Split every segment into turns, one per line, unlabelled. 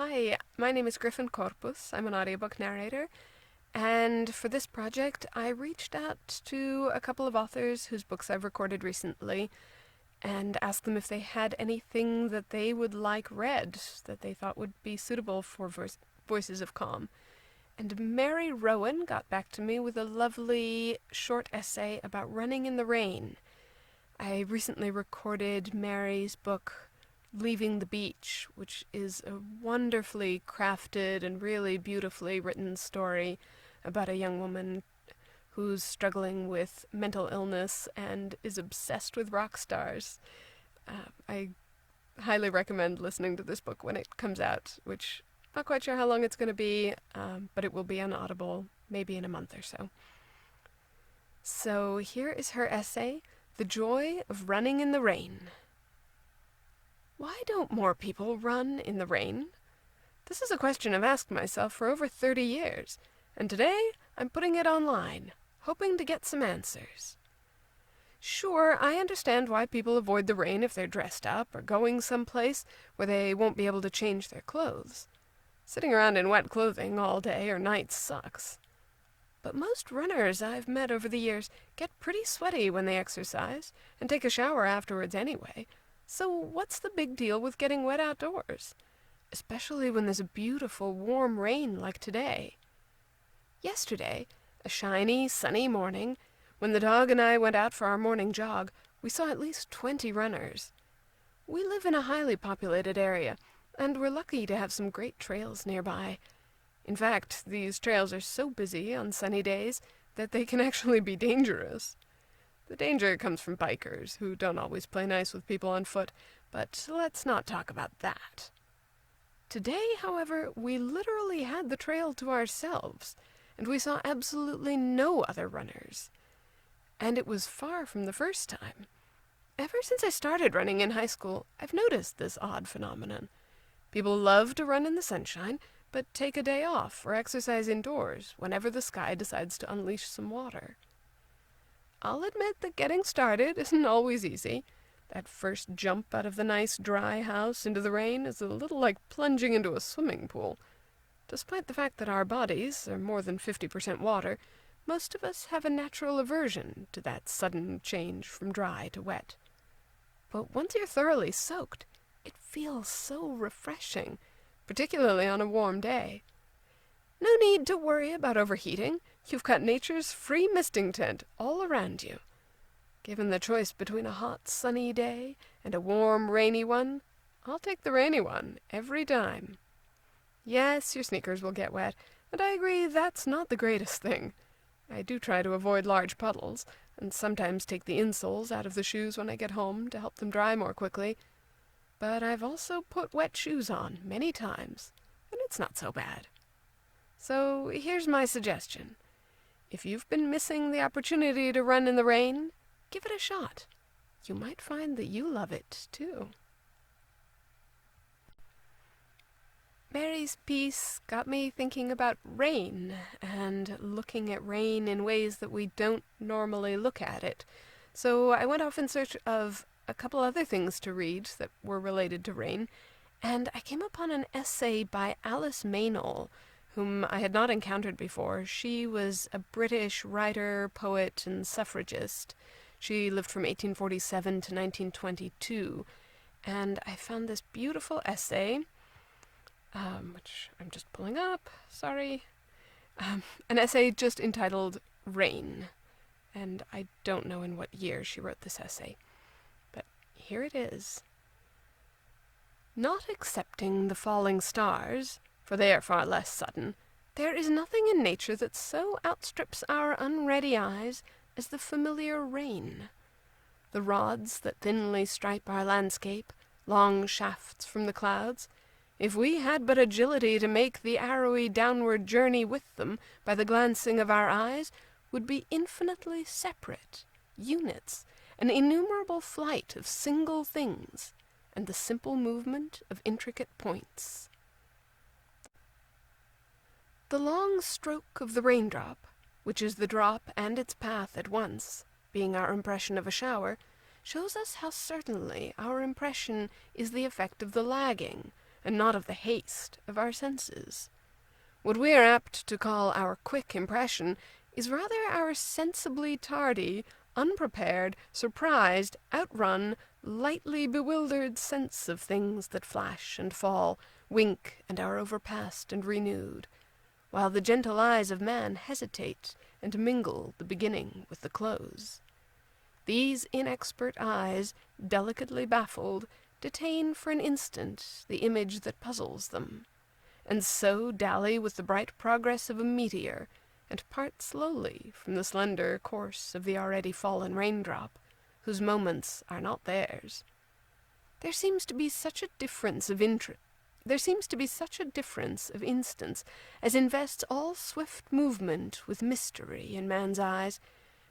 Hi, my name is Gryphon Corpus. I'm an audiobook narrator, and for this project, I reached out to a couple of authors whose books I've recorded recently and asked them if they had anything that they would like read that they thought would be suitable for Voices of Calm. And Mary Rowan got back to me with a lovely short essay about running in the rain. I recently recorded Mary's book, Leaving the Beach, which is a wonderfully crafted and really beautifully written story about a young woman who's struggling with mental illness and is obsessed with rock stars. I highly recommend listening to this book when it comes out, which I'm not quite sure how long it's going to be, but it will be on Audible maybe in a month or so. So here is her essay, The Joy of Running in the Rain. Why don't more people run in the rain? This is a question I've asked myself for over 30 years, and today I'm putting it online, hoping to get some answers. Sure, I understand why people avoid the rain if they're dressed up or going someplace where they won't be able to change their clothes. Sitting around in wet clothing all day or night sucks. But most runners I've met over the years get pretty sweaty when they exercise and take a shower afterwards anyway. So what's the big deal with getting wet outdoors? Especially when there's a beautiful warm rain like today. Yesterday, a shiny, sunny morning, when the dog and I went out for our morning jog, we saw at least 20 runners. We live in a highly populated area, and we're lucky to have some great trails nearby. In fact, these trails are so busy on sunny days that they can actually be dangerous. The danger comes from bikers, who don't always play nice with people on foot, but let's not talk about that. Today, however, we literally had the trail to ourselves, and we saw absolutely no other runners. And it was far from the first time. Ever since I started running in high school, I've noticed this odd phenomenon. People love to run in the sunshine, but take a day off or exercise indoors whenever the sky decides to unleash some water. I'll admit that getting started isn't always easy. That first jump out of the nice dry house into the rain is a little like plunging into a swimming pool. Despite the fact that our bodies are more than 50% water, most of us have a natural aversion to that sudden change from dry to wet. But once you're thoroughly soaked, it feels so refreshing, particularly on a warm day. No need to worry about overheating. You've got nature's free misting tent all around you. Given the choice between a hot, sunny day and a warm, rainy one, I'll take the rainy one every time. Yes, your sneakers will get wet, and I agree that's not the greatest thing. I do try to avoid large puddles, and sometimes take the insoles out of the shoes when I get home to help them dry more quickly. But I've also put wet shoes on many times, and it's not so bad. So here's my suggestion. If you've been missing the opportunity to run in the rain, give it a shot. You might find that you love it, too. Mary's piece got me thinking about rain, and looking at rain in ways that we don't normally look at it. So I went off in search of a couple other things to read that were related to rain, and I came upon an essay by Alice Maynell, whom I had not encountered before. She was a British writer, poet, and suffragist. She lived from 1847 to 1922, and I found this beautiful essay, which I'm just pulling up, sorry, an essay just entitled Rain, and I don't know in what year she wrote this essay, but here it is. Not excepting the falling stars, for they are far less sudden, there is nothing in nature that so outstrips our unready eyes as the familiar rain. The rods that thinly stripe our landscape, long shafts from the clouds, if we had but agility to make the arrowy downward journey with them by the glancing of our eyes, would be infinitely separate, units, an innumerable flight of single things, and the simple movement of intricate points. The long stroke of the raindrop, which is the drop and its path at once, being our impression of a shower, shows us how certainly our impression is the effect of the lagging, and not of the haste of our senses. What we are apt to call our quick impression is rather our sensibly tardy, unprepared, surprised, outrun, lightly bewildered sense of things that flash and fall, wink, and are overpast and renewed, while the gentle eyes of man hesitate and mingle the beginning with the close. These inexpert eyes, delicately baffled, detain for an instant the image that puzzles them, and so dally with the bright progress of a meteor, and part slowly from the slender course of the already fallen raindrop, whose moments are not theirs. There seems to be such a difference of instance as invests all swift movement with mystery in man's eyes,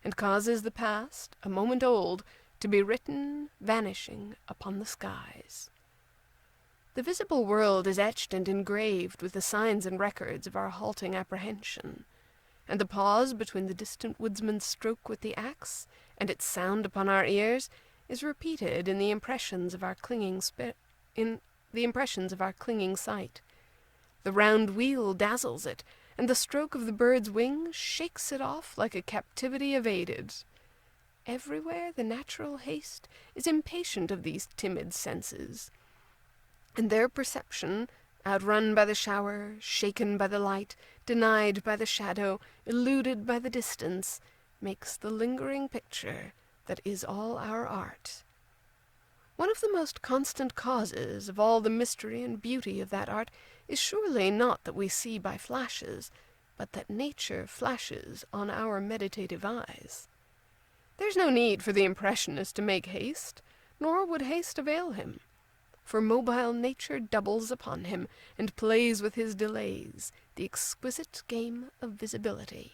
and causes the past, a moment old, to be written, vanishing upon the skies. The visible world is etched and engraved with the signs and records of our halting apprehension, and the pause between the distant woodsman's stroke with the axe and its sound upon our ears is repeated in the impressions of our clinging sight. The round wheel dazzles it, and the stroke of the bird's wing shakes it off like a captivity evaded. Everywhere the natural haste is impatient of these timid senses, and their perception, outrun by the shower, shaken by the light, denied by the shadow, eluded by the distance, makes the lingering picture that is all our art. One of the most constant causes of all the mystery and beauty of that art is surely not that we see by flashes, but that nature flashes on our meditative eyes. There's no need for the impressionist to make haste, nor would haste avail him, for mobile nature doubles upon him and plays with his delays the exquisite game of visibility.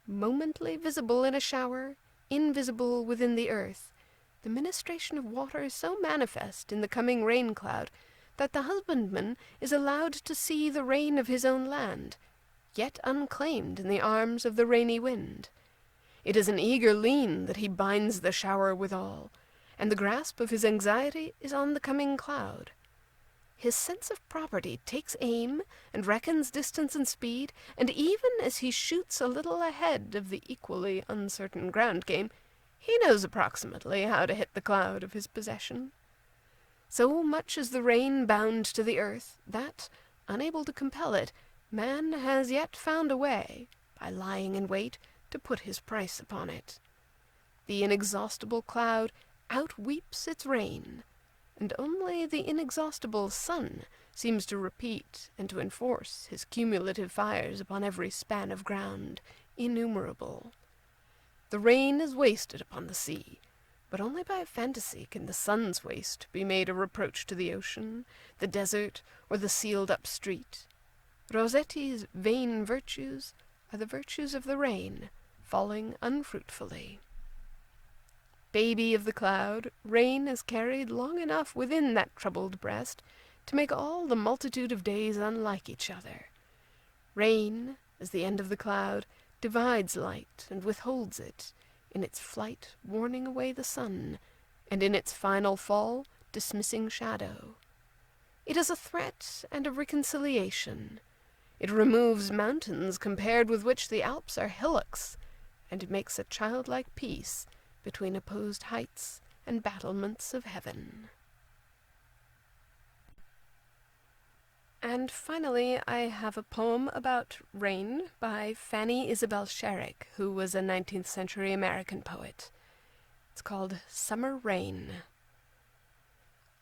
Momently visible in a shower, invisible within the earth, the ministration of water is so manifest in the coming rain-cloud that the husbandman is allowed to see the rain of his own land, yet unclaimed in the arms of the rainy wind. It is an eager lean that he binds the shower withal, and the grasp of his anxiety is on the coming cloud. His sense of property takes aim and reckons distance and speed, and even as he shoots a little ahead of the equally uncertain ground game, he knows approximately how to hit the cloud of his possession. So much is the rain bound to the earth that, unable to compel it, man has yet found a way, by lying in wait, to put his price upon it. The inexhaustible cloud outweeps its rain, and only the inexhaustible sun seems to repeat and to enforce his cumulative fires upon every span of ground, innumerable. The rain is wasted upon the sea, but only by fantasy can the sun's waste be made a reproach to the ocean, the desert, or the sealed-up street. Rossetti's vain virtues are the virtues of the rain, falling unfruitfully. Baby of the cloud, rain is carried long enough within that troubled breast to make all the multitude of days unlike each other. Rain, as the end of the cloud, divides light and withholds it, in its flight warning away the sun, and in its final fall dismissing shadow. It is a threat and a reconciliation. It removes mountains compared with which the Alps are hillocks, and makes a childlike peace between opposed heights and battlements of heaven. And finally, I have a poem about rain by Fannie Isabelle Sherrick, who was a 19th century American poet. It's called Summer Rain.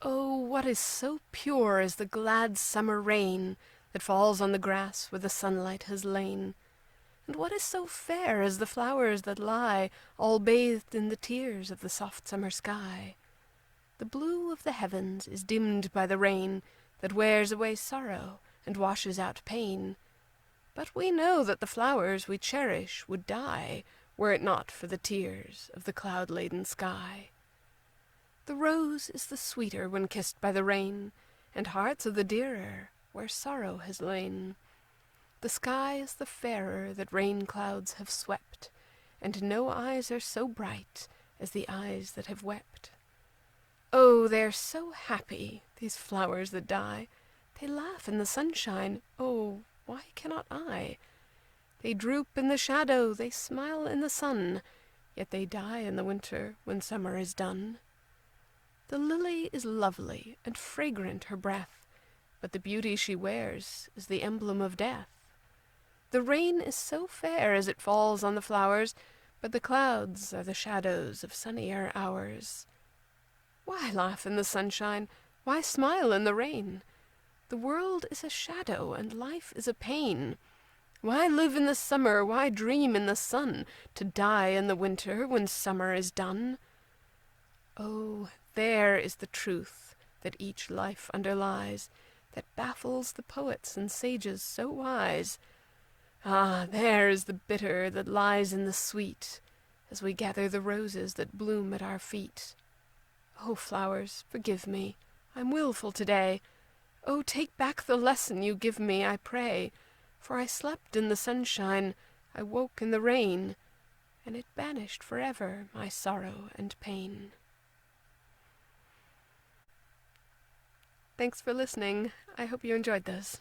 Oh, what is so pure as the glad summer rain that falls on the grass where the sunlight has lain? And what is so fair as the flowers that lie all bathed in the tears of the soft summer sky? The blue of the heavens is dimmed by the rain that wears away sorrow and washes out pain. But we know that the flowers we cherish would die were it not for the tears of the cloud-laden sky. The rose is the sweeter when kissed by the rain, and hearts are the dearer where sorrow has lain. The sky is the fairer that rain clouds have swept, and no eyes are so bright as the eyes that have wept. Oh, they're so happy These flowers that die, they laugh in the sunshine, oh, why cannot I? They droop in the shadow, they smile in the sun, yet they die in the winter when summer is done. The lily is lovely and fragrant her breath, but the beauty she wears is the emblem of death. The rain is so fair as it falls on the flowers, but the clouds are the shadows of sunnier hours. Why laugh in the sunshine? Why smile in the rain? The world is a shadow and life is a pain. Why live in the summer? Why dream in the sun, to die in the winter when summer is done? Oh, there is the truth that each life underlies, that baffles the poets and sages so wise. Ah, there is the bitter that lies in the sweet, as we gather the roses that bloom at our feet. Oh, flowers, forgive me, I'm wilful today. Oh, take back the lesson you give me, I pray, for I slept in the sunshine, I woke in the rain, and it banished forever my sorrow and pain. Thanks for listening. I hope you enjoyed this.